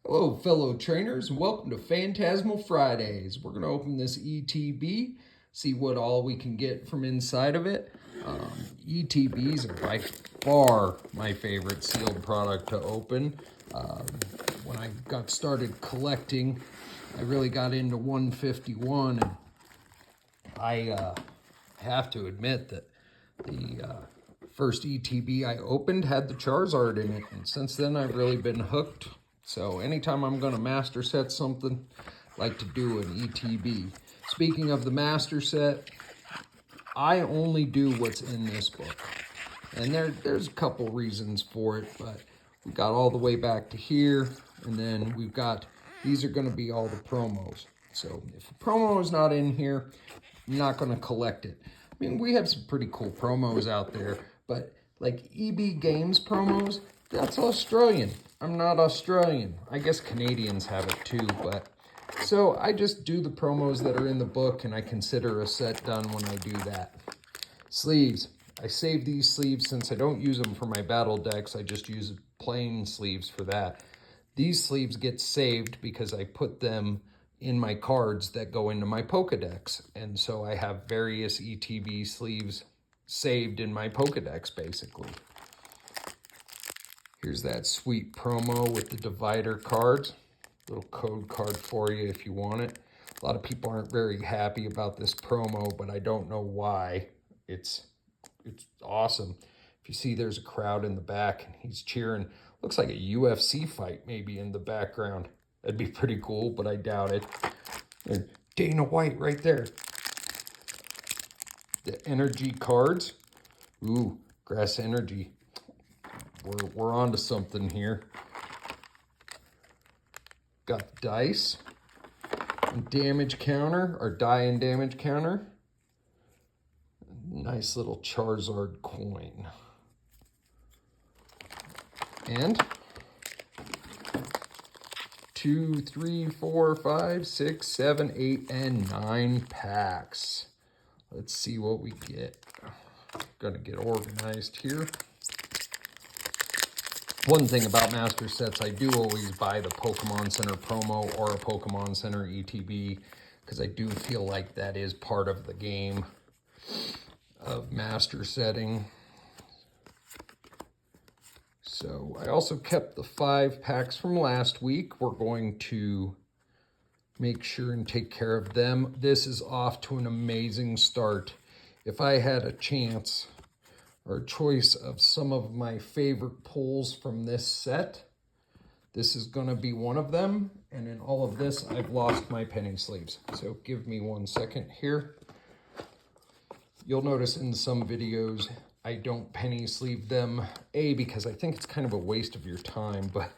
Hello, fellow trainers, and welcome to Phantasmal Fridays. We're going to open this ETB, see what all we can get from inside of it. ETBs are by far my favorite sealed product to open. When I got started collecting, I really got into 151, and I have to admit that the first ETB I opened had the Charizard in it, and since then I've really been hooked. So anytime I'm going to master set something, I like to do an ETB. Speaking of the master set, I only do what's in this book. And there's a couple reasons for it, but we got all the way back to here, and then we've got, these are going to be all the promos. So if a promo is not in here, I'm not going to collect it. I mean, we have some pretty cool promos out there, but like EB Games promos, that's Australian. I'm not Australian. I guess Canadians have it too, but so I just do the promos that are in the book, and I consider a set done when I do that. Sleeves. I save these sleeves since I don't use them for my battle decks. I just use plain sleeves for that. These sleeves get saved because I put them in my cards that go into my Pokedex. And so I have various ETB sleeves saved in my Pokedex, basically. Here's that sweet promo with the divider cards. Little code card for you if you want it. A lot of people aren't very happy about this promo, but I don't know why. It's awesome. If you see, there's a crowd in the back and he's cheering. Looks like a UFC fight maybe in the background. That'd be pretty cool, but I doubt it. And Dana White right there. The energy cards. Ooh, grass energy. We're on to something here. Got the dice and damage counter, or die and damage counter. Nice little Charizard coin. And 2, 3, 4, 5, 6, 7, 8, and 9 packs. Let's see what we get. Gonna get organized here. One thing about master sets, I do always buy the Pokemon Center promo or a Pokemon Center ETB, because I do feel like that is part of the game of master setting. So I also kept the 5 packs from last week. We're going to make sure and take care of them. This is off to an amazing start. If I had a chance or a choice of some of my favorite pulls from this set, this is going to be one of them. And in all of this, I've lost my penny sleeves. So give me 1 second here. You'll notice in some videos, I don't penny sleeve them. A, because I think it's kind of a waste of your time, but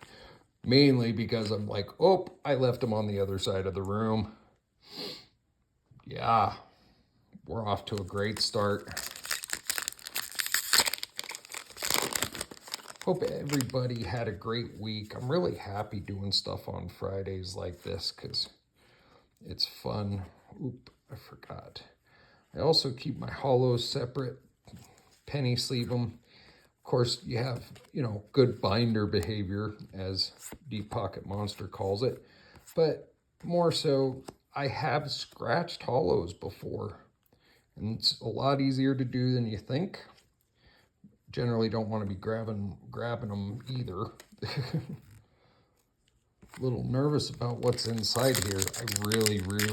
mainly because I'm like, oh, I left them on the other side of the room. Yeah, we're off to a great start. Hope everybody had a great week. I'm really happy doing stuff on Fridays like this because it's fun. Oop, I forgot. I also keep my hollows separate, penny sleeve them. Of course, you have, good binder behavior, as Deep Pocket Monster calls it. But more so, I have scratched hollows before. And it's a lot easier to do than you think. Generally don't want to be grabbing them either. A little nervous about what's inside here. I really want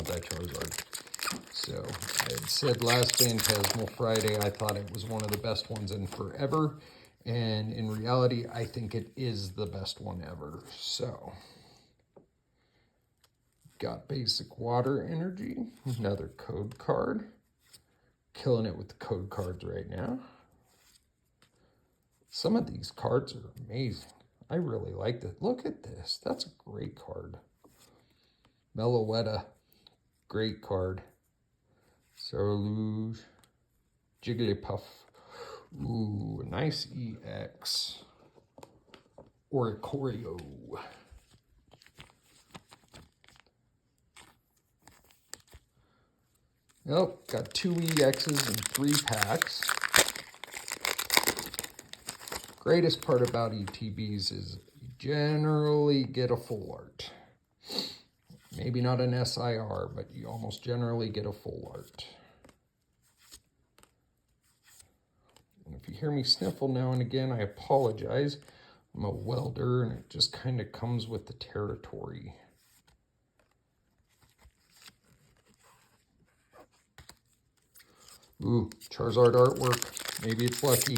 that Charizard. So I had said last Phantasmal Friday I thought it was one of the best ones in forever, and in reality I think it is the best one ever. So got basic water energy, another code card. Killing it with the code cards right now. Some of these cards are amazing. I really like that. Look at this. That's a great card. Meloetta, great card. Cerulean, Jigglypuff. Ooh, a nice EX. Oricorio. Nope, got 2 EXs and 3 packs. Greatest part about ETBs is you generally get a full art. Maybe not an SIR, but you almost generally get a full art. And if you hear me sniffle now and again, I apologize. I'm a welder, and it just kind of comes with the territory. Ooh, Charizard artwork. Maybe it's lucky.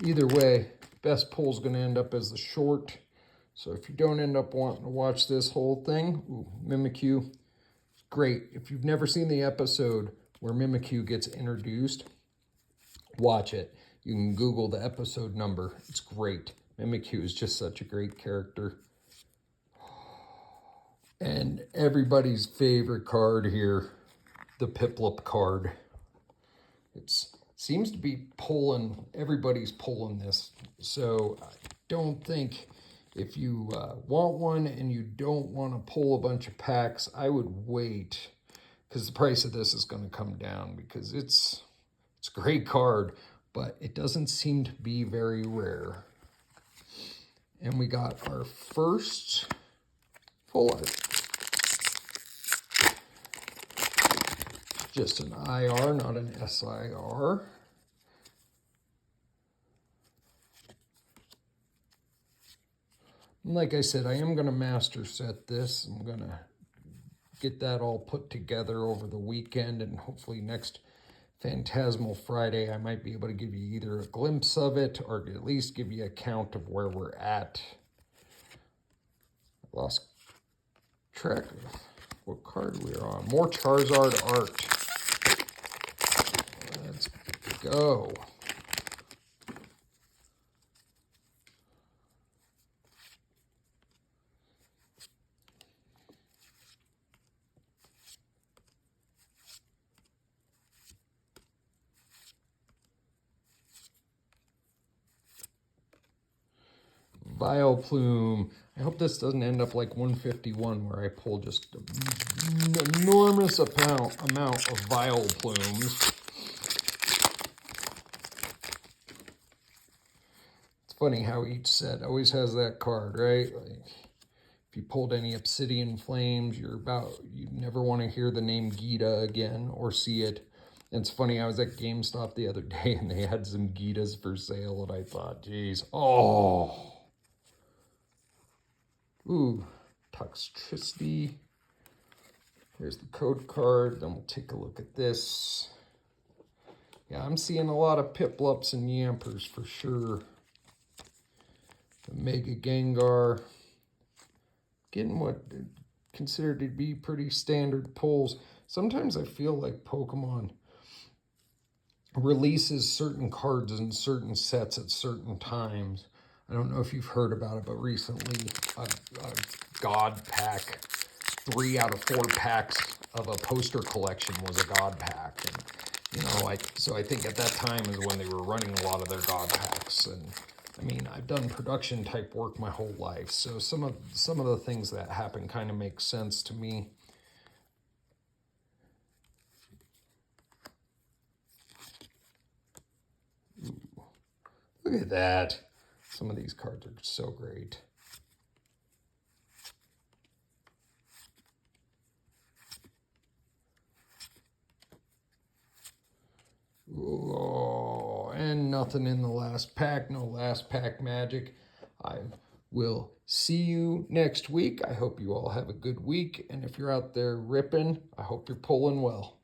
Either way, best pull's going to end up as the short. So if you don't end up wanting to watch this whole thing, ooh, Mimikyu, great. If you've never seen the episode where Mimikyu gets introduced, watch it. You can Google the episode number. It's great. Mimikyu is just such a great character. And everybody's favorite card here, the Piplup card. It seems to be pulling, everybody's pulling this. So I don't think if you want one and you don't want to pull a bunch of packs, I would wait, because the price of this is going to come down, because it's a great card, but it doesn't seem to be very rare. And we got our first full art. Just an IR, not an SIR. And like I said, I am going to master set this. I'm going to get that all put together over the weekend, and hopefully next Phantasmal Friday, I might be able to give you either a glimpse of it or at least give you a count of where we're at. I lost track of what card we are on. More Charizard art. Let's go. Vileplume. I hope this doesn't end up like 151 where I pull just an enormous amount of Vileplumes. It's funny how each set always has that card, right? Like, if you pulled any Obsidian Flames, you never want to hear the name Gita again or see it. And it's funny, I was at GameStop the other day and they had some Gitas for sale, and I thought, geez, oh. Ooh, Toxtricity. Here's the code card. Then we'll take a look at this. Yeah, I'm seeing a lot of Piplups and Yampers for sure. The Mega Gengar. Getting what considered to be pretty standard pulls. Sometimes I feel like Pokemon releases certain cards in certain sets at certain times. I don't know if you've heard about it, but recently a God pack, 3 out of 4 packs of a poster collection was a God pack. And, you know, so I think at that time is when they were running a lot of their God packs. And I mean, I've done production type work my whole life, so some of the things that happen kind of make sense to me. Ooh, look at that. Some of these cards are so great. Oh, and nothing in the last pack. No last pack magic. I will see you next week. I hope you all have a good week. And if you're out there ripping, I hope you're pulling well.